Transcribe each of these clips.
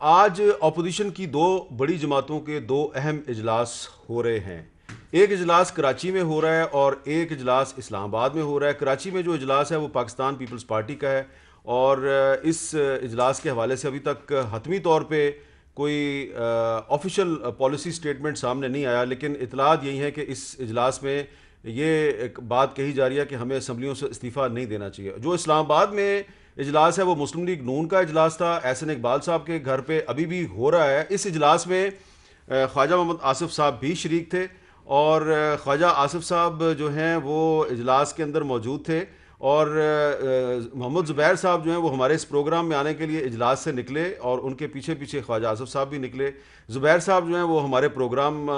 آج اپوزیشن کی دو بڑی جماعتوں کے دو اہم اجلاس ہو رہے ہیں. ایک اجلاس کراچی میں ہو رہا ہے اور ایک اجلاس اسلام آباد میں ہو رہا ہے. کراچی میں جو اجلاس ہے وہ پاکستان پیپلز پارٹی کا ہے اور اس اجلاس کے حوالے سے ابھی تک حتمی طور پہ کوئی آفیشیل پالیسی سٹیٹمنٹ سامنے نہیں آیا، لیکن اطلاعات یہی ہیں کہ اس اجلاس میں یہ ایک بات کہی جا رہی ہے کہ ہمیں اسمبلیوں سے استعفیٰ نہیں دینا چاہیے. جو اسلام آباد میں اجلاس ہے وہ مسلم لیگ نون کا اجلاس تھا، احسن اقبال صاحب کے گھر پہ ابھی بھی ہو رہا ہے. اس اجلاس میں خواجہ محمد آصف صاحب بھی شریک تھے اور خواجہ آصف صاحب جو ہیں وہ اجلاس کے اندر موجود تھے اور محمد زبیر صاحب جو ہیں وہ ہمارے اس پروگرام میں آنے کے لیے اجلاس سے نکلے اور ان کے پیچھے پیچھے خواجہ آصف صاحب بھی نکلے. زبیر صاحب جو ہیں وہ ہمارے پروگرام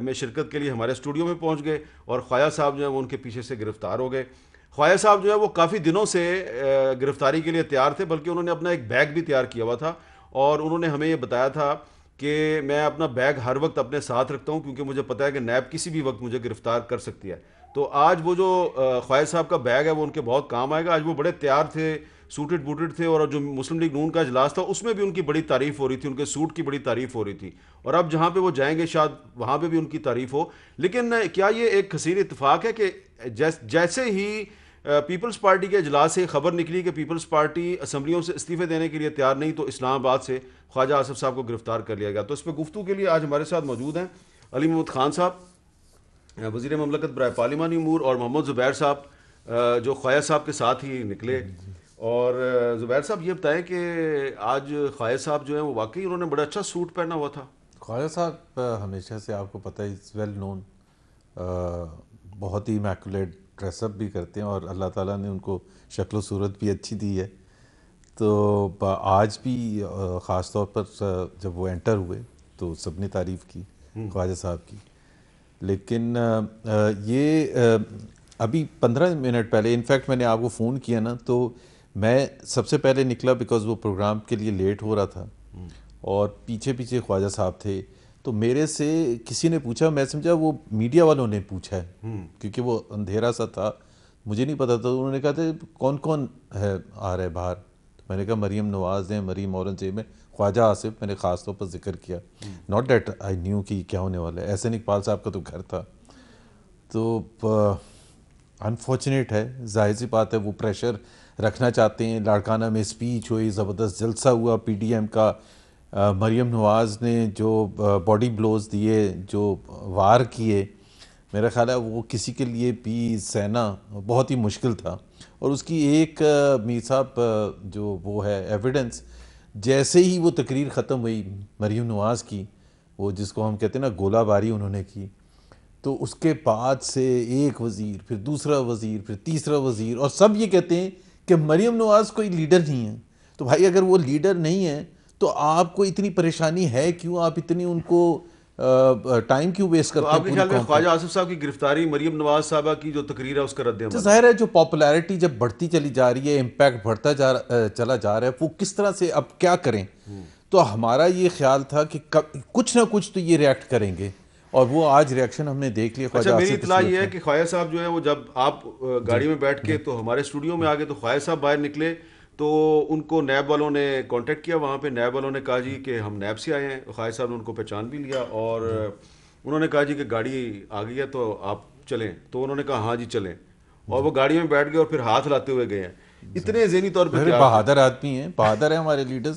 میں شرکت کے لیے ہمارے اسٹوڈیو میں پہنچ گئے اور خواجہ صاحب جو ہیں وہ ان کے پیچھے سے گرفتار ہو گئے. خواجہ صاحب جو ہے وہ کافی دنوں سے گرفتاری کے لیے تیار تھے، بلکہ انہوں نے اپنا ایک بیگ بھی تیار کیا ہوا تھا اور انہوں نے ہمیں یہ بتایا تھا کہ میں اپنا بیگ ہر وقت اپنے ساتھ رکھتا ہوں کیونکہ مجھے پتہ ہے کہ نیب کسی بھی وقت مجھے گرفتار کر سکتی ہے. تو آج وہ جو خواجہ صاحب کا بیگ ہے وہ ان کے بہت کام آئے گا. آج وہ بڑے تیار تھے، سوٹڈ بوٹڈ تھے، اور جو مسلم لیگ نون کا اجلاس تھا اس میں بھی ان کی بڑی تعریف ہو رہی تھی، ان کے سوٹ کی بڑی تعریف ہو رہی تھی اور اب جہاں پہ وہ جائیں گے شاید وہاں پہ بھی ان کی تعریف ہو. لیکن کیا یہ ایک حسین اتفاق ہے کہ جیسے ہی پیپلز پارٹی کے اجلاس سے خبر نکلی کہ پیپلز پارٹی اسمبلیوں سے استعفے دینے کے لیے تیار نہیں، تو اسلام آباد سے خواجہ آصف صاحب کو گرفتار کر لیا گیا. تو اس پہ گفتگو کے لیے آج ہمارے ساتھ موجود ہیں علی محمد خان صاحب، وزیر مملکت برائے پارلیمانی امور، اور محمد زبیر صاحب جو خواجہ صاحب کے ساتھ ہی نکلے. اور زبیر صاحب یہ بتائیں کہ آج خواجہ صاحب جو ہیں وہ واقعی انہوں نے بڑا اچھا سوٹ پہنا ہوا تھا. خواجہ صاحب ہمیشہ سے آپ کو پتہ ہے ویل نون، بہت ہی امیکولیٹ ڈریس اپ بھی کرتے ہیں اور اللہ تعالیٰ نے ان کو شکل و صورت بھی اچھی دی ہے. تو آج بھی خاص طور پر جب وہ انٹر ہوئے تو سب نے تعریف کی خواجہ صاحب کی. لیکن یہ ابھی 15 منٹ پہلے انفیکٹ میں نے آپ کو فون کیا نا، تو میں سب سے پہلے نکلا بیکاز وہ پروگرام کے لیے لیٹ ہو رہا تھا اور پیچھے پیچھے خواجہ صاحب تھے. تو میرے سے کسی نے پوچھا، میں سمجھا وہ میڈیا والوں نے پوچھا ہے کیونکہ وہ اندھیرا سا تھا، مجھے نہیں پتا تھا. انہوں نے کہا تھا کون کون ہے آ رہا ہے باہر. تو میں نے کہا مریم نواز ہیں، مریم اورنگزیب ہیں، خواجہ آصف. میں نے خاص طور پر ذکر کیا، ناٹ دیٹ آئی نیو کہ کیا ہونے والا ہے. احسن اقبال صاحب کا تو گھر تھا. تو انفارچونیٹ ہے، ظاہر سی بات ہے وہ پریشر رکھنا چاہتے ہیں. لاڑکانہ میں اسپیچ ہوئی، زبردست جلسہ ہوا پی ڈی ایم کا. مریم نواز نے جو باڈی بلوز دیے، جو وار کیے، میرا خیال ہے وہ کسی کے لیے بھی سہنا بہت ہی مشکل تھا. اور اس کی ایک میر صاحب جو وہ ہے ایویڈنس، جیسے ہی وہ تقریر ختم ہوئی مریم نواز کی، وہ جس کو ہم کہتے ہیں نا گولہ باری انہوں نے کی، تو اس کے بعد سے ایک وزیر، پھر دوسرا وزیر، پھر تیسرا وزیر، اور سب یہ کہتے ہیں کہ مریم نواز کوئی لیڈر نہیں ہے. تو بھائی اگر وہ لیڈر نہیں ہے تو آپ کو اتنی پریشانی ہے کیوں؟ آپ اتنی ان کو ٹائم کیوں ویسٹ تو کرتے آپ ہیں کے پوری خیال میں قوم پہ؟ خواجہ آصف صاحب کی گرفتاری مریم نواز صاحبہ کی جو تقریر ہے اس کا رد تو عمل ہے؟ ظاہر ہے جو پاپولیرٹی جب بڑھتی چلی جا رہی ہے، امپیکٹ بڑھتا چلا جا رہا ہے، وہ کس طرح سے اب کیا کریں؟ تو ہمارا یہ خیال تھا کہ کچھ نہ کچھ تو یہ ریئیکٹ کریں گے، اور وہ آج ریئیکشن ہم نے دیکھ لیا. اچھا، خواجہ میری آصف اس اطلاع لیے یہ ہے اپنے کہ خواجہ صاحب جو ہیں وہ جب آپ جی گاڑی میں بیٹھ جی کے تو ہمارے اسٹوڈیو میں آ گئے تو خواجہ صاحب باہر نکلے تو ان کو نیب والوں نے کانٹیکٹ کیا. وہاں پہ نیب والوں نے کہا جی کہ ہم نیب سے آئے ہیں. خواجہ صاحب نے ان کو پہچان بھی لیا اور انہوں نے کہا جی کہ گاڑی آ گئی ہے تو آپ چلیں. تو انہوں نے کہا ہاں جی چلیں، اور وہ گاڑی میں بیٹھ گئے اور پھر ہاتھ لاتے ہوئے گئے ہیں. اتنے ذہنی طور پہ ارے تیار تھے. بہادر آدمی ہیں، بہادر ہیں ہمارے لیڈرز.